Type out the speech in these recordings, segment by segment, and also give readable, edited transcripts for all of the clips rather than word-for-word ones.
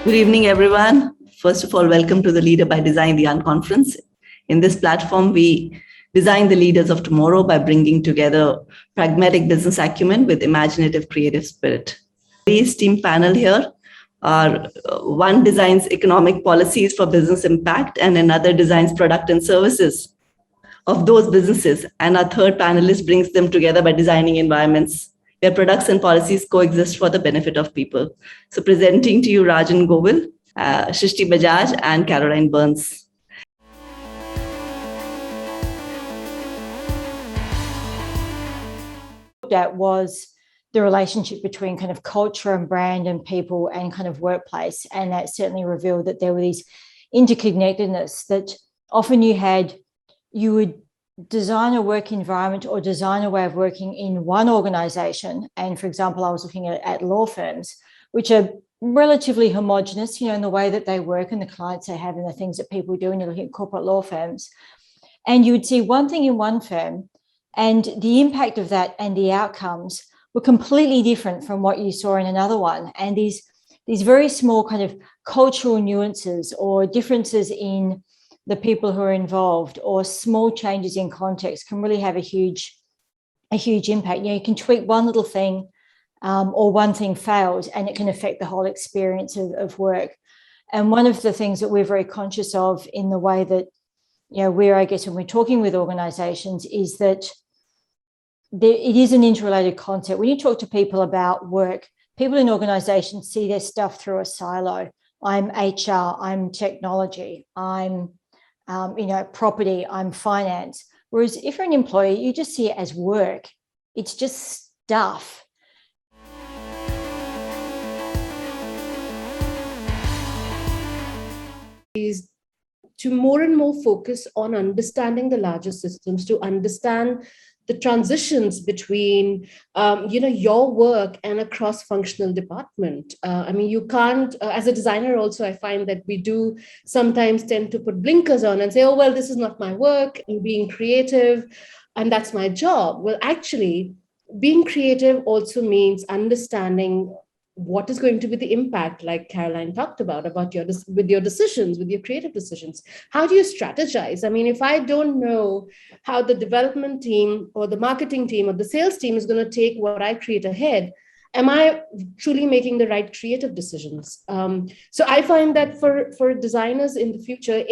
Good evening, everyone. First of all, welcome to the Leader by Design, the Unconference. In this platform, we design the leaders of tomorrow by bringing together pragmatic business acumen with imaginative creative spirit. The esteemed panel here are one designs economic policies for business impact and another designs product and services of those businesses. And our third panelist brings them together by designing environments where products and policies coexist for the benefit of people. So presenting to you Rajan Govil, Srishti Bajaj, and Caroline Burns. That was the relationship between kind of culture and brand and people and kind of workplace. And that certainly revealed that there were these interconnectedness that often you would design a work environment or design a way of working in one organization. And for example, I was looking at law firms, which are relatively homogenous, in the way that they work and the clients they have and the things that people do. And you're looking at corporate law firms. And you would see one thing in one firm and the impact of that and the outcomes were completely different from what you saw in another one. And these very small kind of cultural nuances or differences in the people who are involved or small changes in context can really have a huge impact. You can tweak one little thing or one thing fails and it can affect the whole experience of work. And one of the things that we're very conscious of in the way that, when we're talking with organizations is that it is an interrelated concept. When you talk to people about work, people in organizations see their stuff through a silo. I'm HR, I'm technology, I'm property, I'm finance. Whereas if you're an employee, you just see it as work. It's just stuff. Is to more and more focus on understanding the larger systems, to understand the transitions between, your work and a cross-functional department. You can't, as a designer also, I find that we do sometimes tend to put blinkers on and say, oh, well, this is not my work, I'm being creative, and that's my job. Well, actually, being creative also means understanding what is going to be the impact, like Caroline talked about with your decisions, with your creative decisions. How do you strategize? If I don't know how the development team or the marketing team or the sales team is going to take what I create ahead, am I truly making the right creative decisions? So I find that for designers in the future,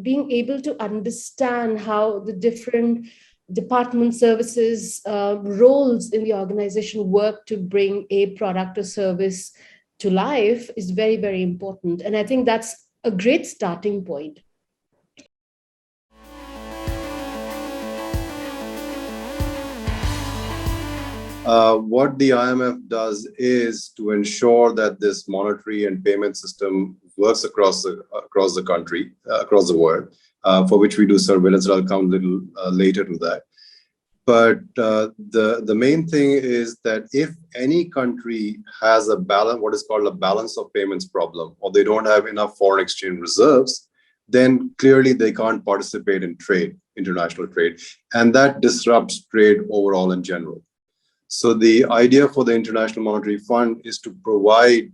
being able to understand how the different department services roles in the organization work to bring a product or service to life is very, very important. And I think that's a great starting point. What the IMF does is to ensure that this monetary and payment system works across the country, across the world, for which we do surveillance. I'll come a little later to that. But the main thing is that if any country has what is called a balance of payments problem, or they don't have enough foreign exchange reserves, then clearly they can't participate in trade, international trade, and that disrupts trade overall in general. So the idea for the International Monetary Fund is to provide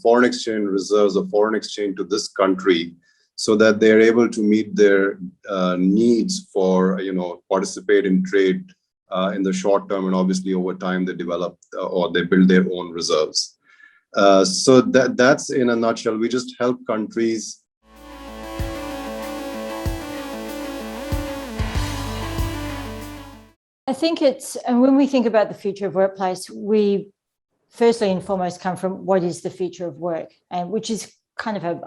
foreign exchange reserves or foreign exchange to this country so that they're able to meet their needs for, participate in trade in the short term, and obviously over time they develop or they build their own reserves. So that's in a nutshell. We just help countries. I think and when we think about the future of workplace, we firstly and foremost come from what is the future of work, and which is kind of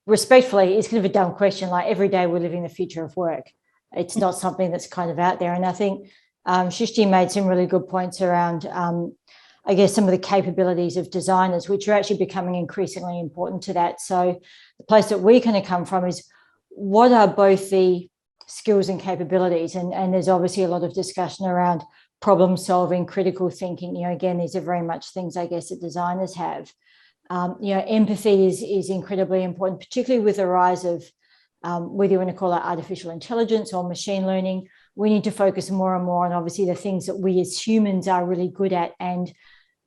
respectfully, it's kind of a dumb question. Like every day we're living the future of work. It's not something that's kind of out there. And I think Srishti made some really good points around, some of the capabilities of designers, which are actually becoming increasingly important to that. So the place that we kind of come from is what are both the skills and capabilities? And there's obviously a lot of discussion around problem solving, critical thinking. Again, these are very much things, I guess, that designers have. Empathy is incredibly important, particularly with the rise of whether you want to call it artificial intelligence or machine learning. We need to focus more and more on obviously the things that we as humans are really good at. And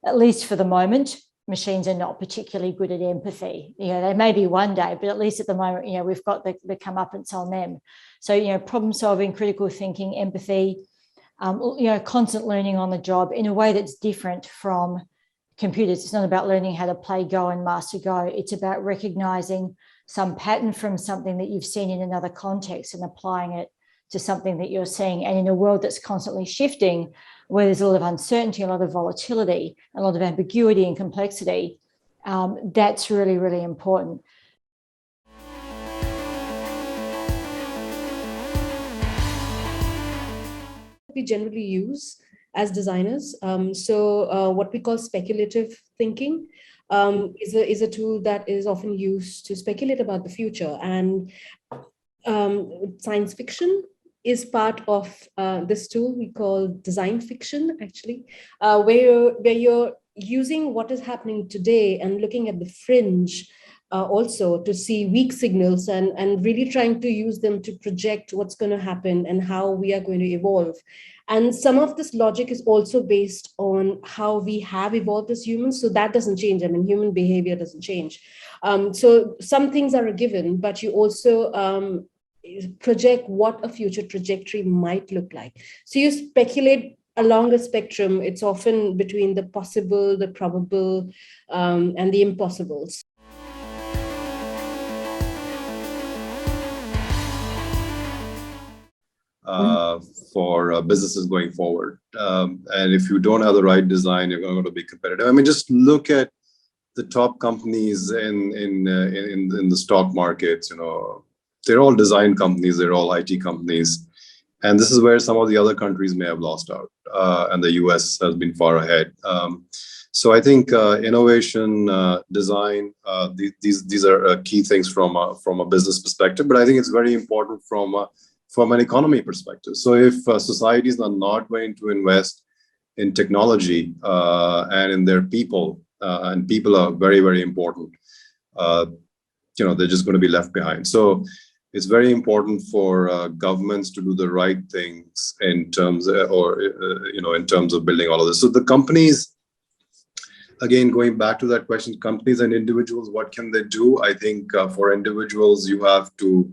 at least for the moment, machines are not particularly good at empathy. They may be one day, but at least at the moment, we've got the comeuppance on them. So, problem solving, critical thinking, empathy, constant learning on the job in a way that's different from computers. It's not about learning how to play Go and master Go. It's about recognizing some pattern from something that you've seen in another context and applying it to something that you're seeing. And in a world that's constantly shifting, where there's a lot of uncertainty, a lot of volatility, a lot of ambiguity and complexity, that's really, really important. We generally use as designers. What we call speculative thinking is a tool that is often used to speculate about the future. And science fiction is part of this tool we call design fiction, actually, where you're using what is happening today and looking at the fringe also to see weak signals and really trying to use them to project what's going to happen and how we are going to evolve. And some of this logic is also based on how we have evolved as humans. So that doesn't change. I mean, human behavior doesn't change. So some things are a given, but you also project what a future trajectory might look like. So you speculate along a spectrum. It's often between the possible, the probable, and the impossibles. For businesses going forward. And if you don't have the right design, you're going to be competitive. I mean, just look at the top companies in the stock markets. They're all design companies, they're all IT companies. And this is where some of the other countries may have lost out. And the US has been far ahead. So I think innovation, design, these are key things from a business perspective. But I think it's very important from an economy perspective. So if societies are not going to invest in technology and in their people, and people are very, very important, they're just going to be left behind. So it's very important for governments to do the right things in terms of building all of this. So the companies, again, going back to that question, companies and individuals, what can they do? I think for individuals, you have to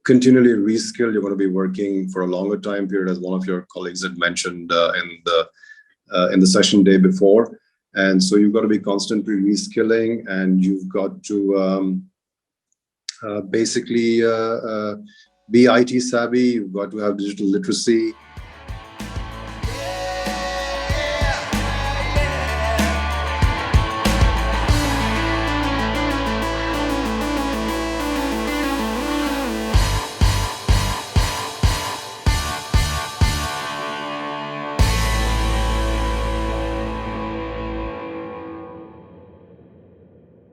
continually reskill. You're going to be working for a longer time period, as one of your colleagues had mentioned in the session day before. And so you've got to be constantly reskilling, and you've got to basically be IT savvy. You've got to have digital literacy.